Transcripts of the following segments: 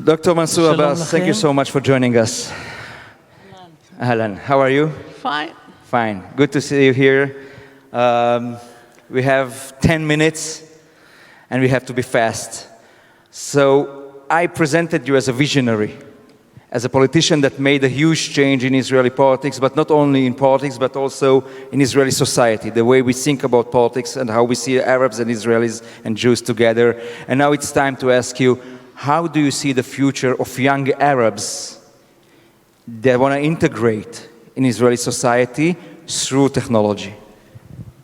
Dr. Mansour Abbas, thank you so much for joining us. Ahlan, how are you? Fine. Fine. Good to see you here. We have 10 minutes, and we have to be fast. So I presented you as a visionary, as a politician that made a huge change in Israeli politics, but not only in politics, but also in Israeli society, the way we think about politics and how we see Arabs and Israelis and Jews together. And now it's time to ask you, how do you see the future of young Arabs that want to integrate in Israeli society through technology?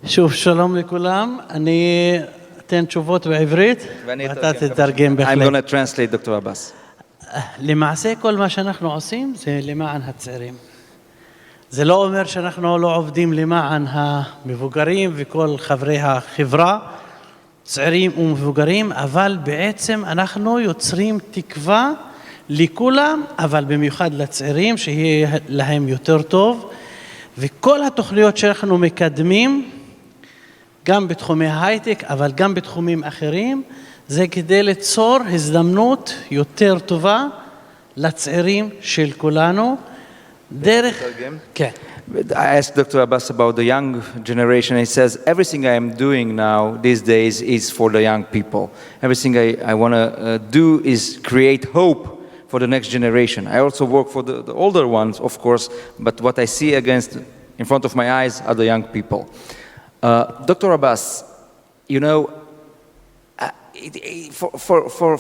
שוב, שלום לכולם. אני אתן תשובות בעברית, ואתה תתרגם I'm בהחלט. going to translate, Dr. Abbas. למעשה, כל מה שאנחנו עושים זה למען הצעירים. זה לא אומר שאנחנו לא עובדים למען המבוגרים וכל חברי החברה, צעירים ומבוגרים, אבל בעצם אנחנו יוצרים תקווה לכולם, אבל במיוחד לצעירים, שיהיה להם יותר טוב. וכל התוכניות שאנחנו מקדמים, גם בתחומי ההייטק, אבל גם בתחומים אחרים, זה כדי ליצור הזדמנות יותר טובה לצעירים של כולנו. דרך... כן. I asked Dr. Abbas about the young generation. He says, everything I am doing now these days is for the young people. Everything I want to do is create hope for the next generation. I also work for the older ones, of course, but what I see in front of my eyes are the young people. Dr. Abbas, you know,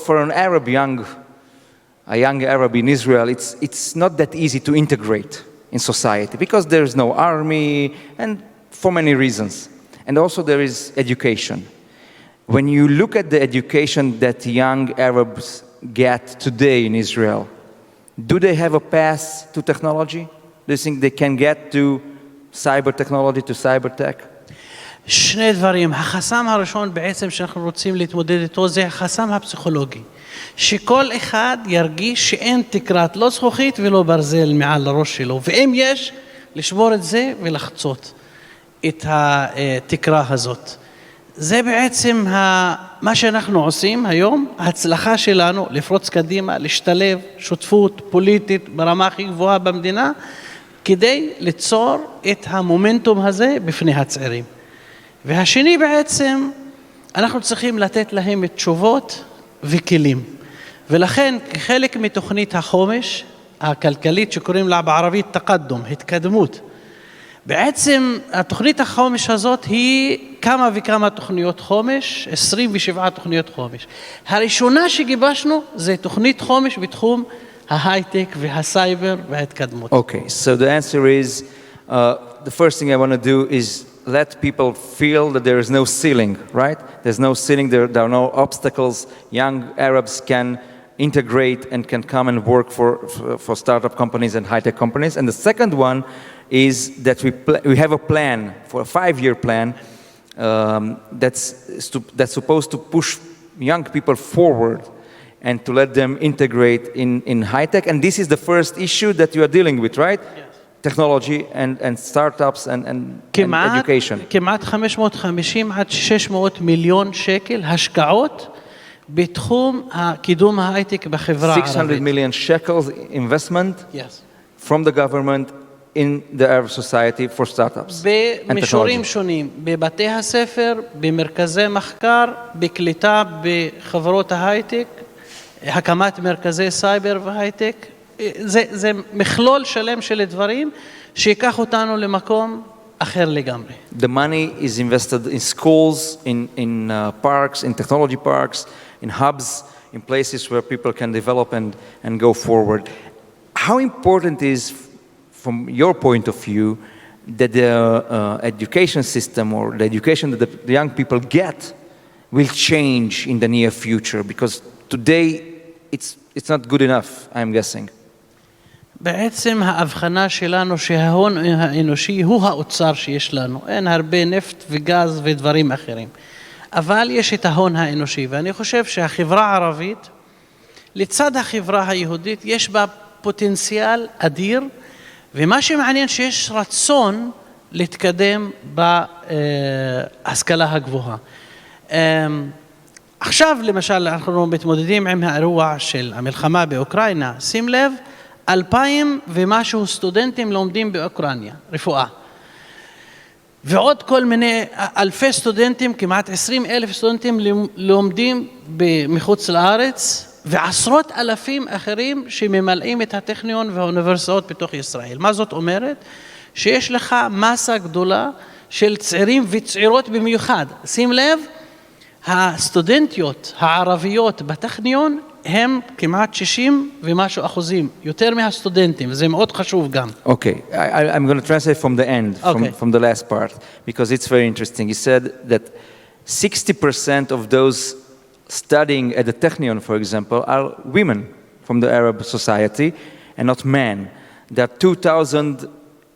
for an Arab a young Arab in Israel, it's not that easy to integrate in society because there is no army and for many reasons. And also there is education. When you look at the education that young Arabs get today in Israel, do they have a path to technology? Do you think they can get to cyber technology, to cyber tech? שני דברים. החסם הראשון בעצם שאנחנו רוצים להתמודד איתו זה החסם הפסיכולוגי. שכל אחד ירגיש שאין תקרת לא זכוכית ולא ברזל מעל הראש שלו. ואם יש, לשבור את זה ולחצות את התקרה הזאת. זה בעצם מה שאנחנו עושים היום, ההצלחה שלנו לפרוץ קדימה, להשתלב, שותפות פוליטית ברמה הכי גבוהה במדינה, כדי ליצור את המומנטום הזה בפני הצעירים. והשני בעצם, אנחנו צריכים לתת להם את תשובות וכלים. ולכן, כחלק מתוכנית החומש הכלכלית שקוראים לה בערבית תקדום, התקדמות, בעצם התוכנית החומש הזאת היא כמה וכמה תוכניות חומש, 27 תוכניות חומש. הראשונה שגיבשנו זה תוכנית חומש בתחום ההייטק והסייבר וההתקדמות. Okay, so the answer is, the first thing I want to do is let people feel that there is no ceiling, right? There's no ceiling, there are no obstacles. Young Arabs can integrate and can come and work for startup companies and high-tech companies. And the second one is that we have a plan, for a 5-year plan, that's supposed to push young people forward and to let them integrate in high-tech. And this is the first issue that you are dealing with, right? Yes. Technology and startups and education. כמעט 550 עד 600 מיליון שקל השקעות בתחום קידום ההייטק בחברה הערבית. 600 million shekels investment Yes. from the government in the Arab society for startups and במישורים technology. שונים, בבתי הספר, במרכזי מחקר, בקליטה בחברות ההייטק, הקמת מרכזי סייבר והייטק. זה מכלול שלם של דברים שיקח אותנו למקום אחר לגמרי. The money is invested in schools, in parks, in technology parks, in hubs, in places where people can develop and go forward. How important is, from your point of view, that the education system or the education that the young people get will change in the near future? Because today it's not good enough, I'm guessing. בעצם ההבחנה שלנו שההון האנושי הוא האוצר שיש לנו. אין הרבה נפט וגז ודברים אחרים. אבל יש את ההון האנושי, ואני חושב שהחברה הערבית, לצד החברה היהודית, יש בה פוטנציאל אדיר, ומה שמעניין שיש רצון להתקדם בהשכלה הגבוהה. עכשיו למשל אנחנו מתמודדים עם האירוע של המלחמה באוקראינה, שים לב, 2,000 ומשהו סטודנטים לומדים באוקראינה, רפואה. ועוד כל מיני אלפי סטודנטים, כמעט 20,000 סטודנטים לומדים מחוץ לארץ, ועשרות אלפים אחרים שממלאים את הטכניון והאוניברסיטאות בתוך ישראל. מה זאת אומרת? שיש לך מסה גדולה של צעירים וצעירות במיוחד. שים לב, הסטודנטיות הערביות בטכניון הם כמעט 60 ומשהו אחוזים, יותר מהסטודנטים, וזה מאוד חשוב גם. Okay, I'm going to translate from the end, from the last part, because it's very interesting. You said that 60% of those studying at the Technion, for example, are women from the Arab society and not men. There are 2,000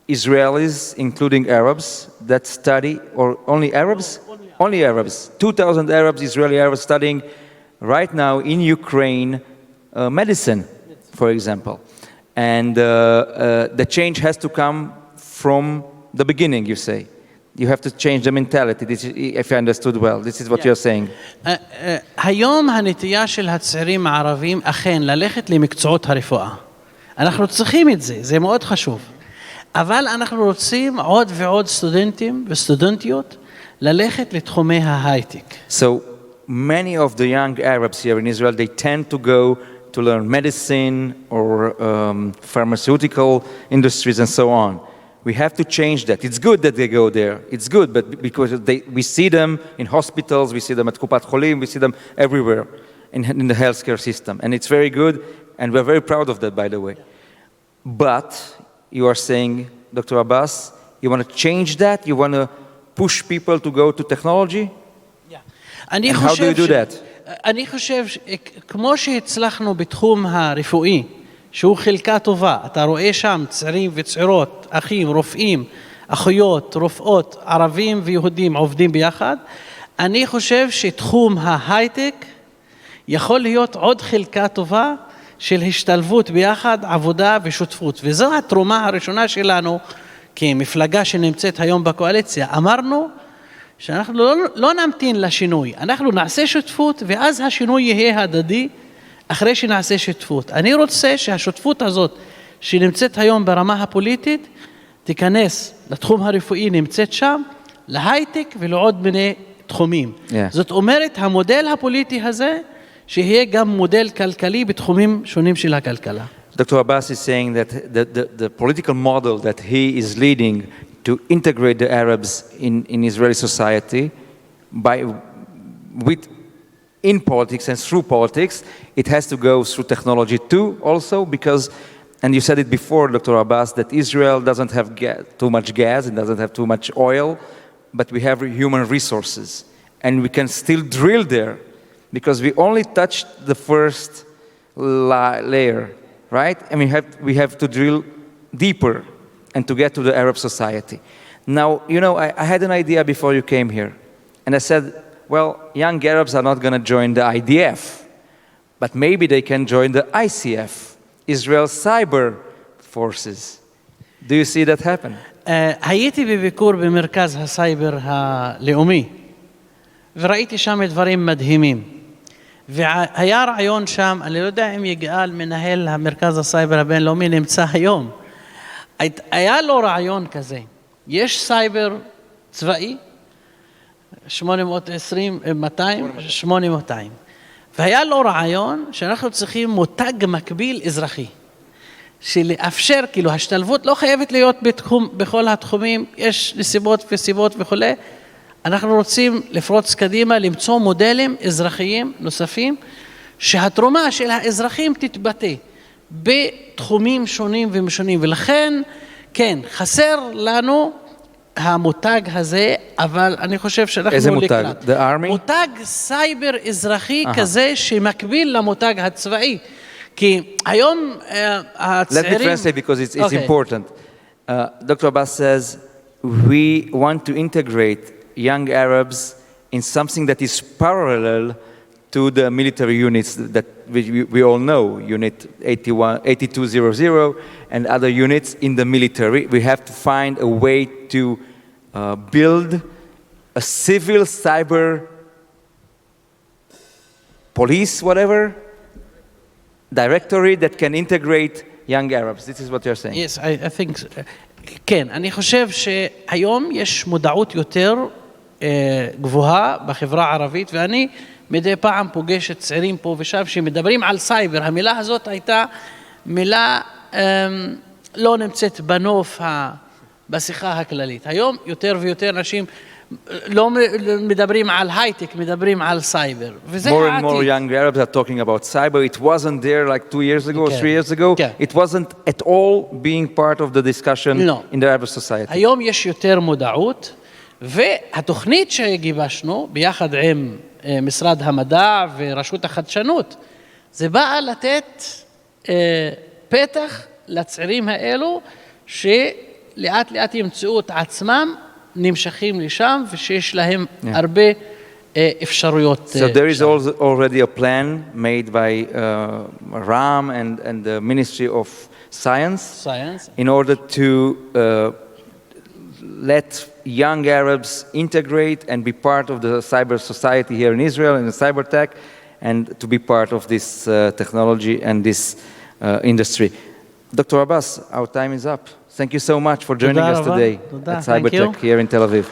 Israelis, including Arabs, that study, or only Arabs? Only Arabs. 2,000 Arabs, Israeli Arabs studying right now in Ukraine medicine, for example. And the change has to come from the beginning, you say. You have to change the mentality, this is, if I understood well. This is what you're saying. היום הנטייה של הצעירים הערבים אכן ללכת למקצועות הרפואה. אנחנו צריכים את זה, זה מאוד חשוב. אבל אנחנו רוצים עוד ועוד סטודנטים וסטודנטיות ללכת לתחומי ההייטק. So many of the young Arabs here in Israel, they tend to go to learn medicine or pharmaceutical industries and so on. We have to change that. It's good that they go there. It's good, but because we see them in hospitals, we see them at Kupat Cholim, we see them everywhere in the healthcare system. And it's very good, and we're very proud of that, by the way. But you are saying, Dr. Abbas, you want to change that? You want to push people to go to technology? And how do you do that? אני חושב, כמו שהצלחנו בתחום הרפואי, שהוא חלקה טובה, אתה רואה שם צעירים וצעירות, אחים, רופאים, אחיות, רופאות, ערבים ויהודים עובדים ביחד, אני חושב שתחום ההייטק יכול להיות עוד חלקה טובה של השתלבות ביחד, עבודה ושותפות. וזו התרומה הראשונה שלנו כמפלגה שנמצאת היום בקואליציה. אמרנו שאנחנו לא נמתין לשינוי, אנחנו נעשה שותפות ואז השינוי יהיה הדדי אחרי שנעשה שותפות. אני רוצה שהשותפות הזאת שנמצאת היום ברמה הפוליטית תיכנס לתחום הרפואי, נמצאת שם, להייטק ולעוד מיני תחומים. זאת אומרת, המודל הפוליטי הזה שיהיה גם מודל כלכלי בתחומים שונים של הכלכלה. Dr. Abbas is saying that the political model that he is leading to integrate the Arabs in Israeli society in politics and through politics, it has to go through technology too also because, and you said it before, Dr. Abbas, that Israel doesn't have too much gas, it doesn't have too much oil, but we have human resources. And we can still drill there because we only touched the first layer, right? I mean, we have to drill deeper and to get to the Arab society. Now, you know, I had an idea before you came here, and I said, well, young Arabs are not going to join the IDF, but maybe they can join the ICF, Israel's cyber forces. Do you see that happen? הייתי בביקור במרכז הסייבר הלאומי, וראיתי שם דברים מדהימים. והיה רעיון שם, אני לא יודע אם יגאל מנהל המרכז הסייבר הבינלאומי נמצא היום. היה לו רעיון כזה. יש סייבר צבאי, 820, 8200. והיה לו רעיון שאנחנו צריכים מותג מקביל אזרחי. שלאפשר, כאילו, השתלבות לא חייבת להיות בכל התחומים, יש נסיבות וסיבות וכו'. אנחנו רוצים לפרוץ קדימה, למצוא מודלים אזרחיים נוספים, שהתרומה של האזרחים תתבטא בתחומים שונים ומשונים. ולכן, כן, חסר לנו המותג הזה, אבל אני חושב שאנחנו איזה מותג? The Army? מותג סייבר אזרחי כזה שמקביל למותג הצבאי. כי היום הצעירים... Let me translate because it's important. Dr. Abbas says, we want to integrate young Arabs in something that is parallel to the military units that we all know, Unit 8200 and other units in the military. We have to find a way to build a civil cyber police, whatever, directory that can integrate young Arabs. This is what you're saying. Yes, I think, כן, אני חושב שהיום יש מודעות יותר גבוהה בחברה הערבית, ואני מדי פעם פוגש את צעירים פה ושם שמדברים על סייבר. המילה הזאת הייתה מילה לא נמצאת בנוף בשיחה הכללית. היום יותר ויותר אנשים לא מדברים על הייטק, מדברים על סייבר. וזה העתיד. More and more young Arabs are talking about cyber. It wasn't there like 2 years ago, 3 years ago. It wasn't at all being part of the discussion in the Arab society. היום יש יותר מודעות, והתוכנית שגיבשנו ביחד עם משרד המדע ורשות החדשנות, זה בא לתת פתח לצעירים האלו שלאט לאט ימצאו את עצמם נמשכים לשם ושיש להם הרבה אפשרויות. So there is already a plan made by RAM and the Ministry of Science in order to let young Arabs integrate and be part of the cyber society here in Israel and the cyber tech and to be part of this technology and this industry. Dr. Abbas, our time is up. Thank you so much for joining us today at Cyber Tech here in Tel Aviv.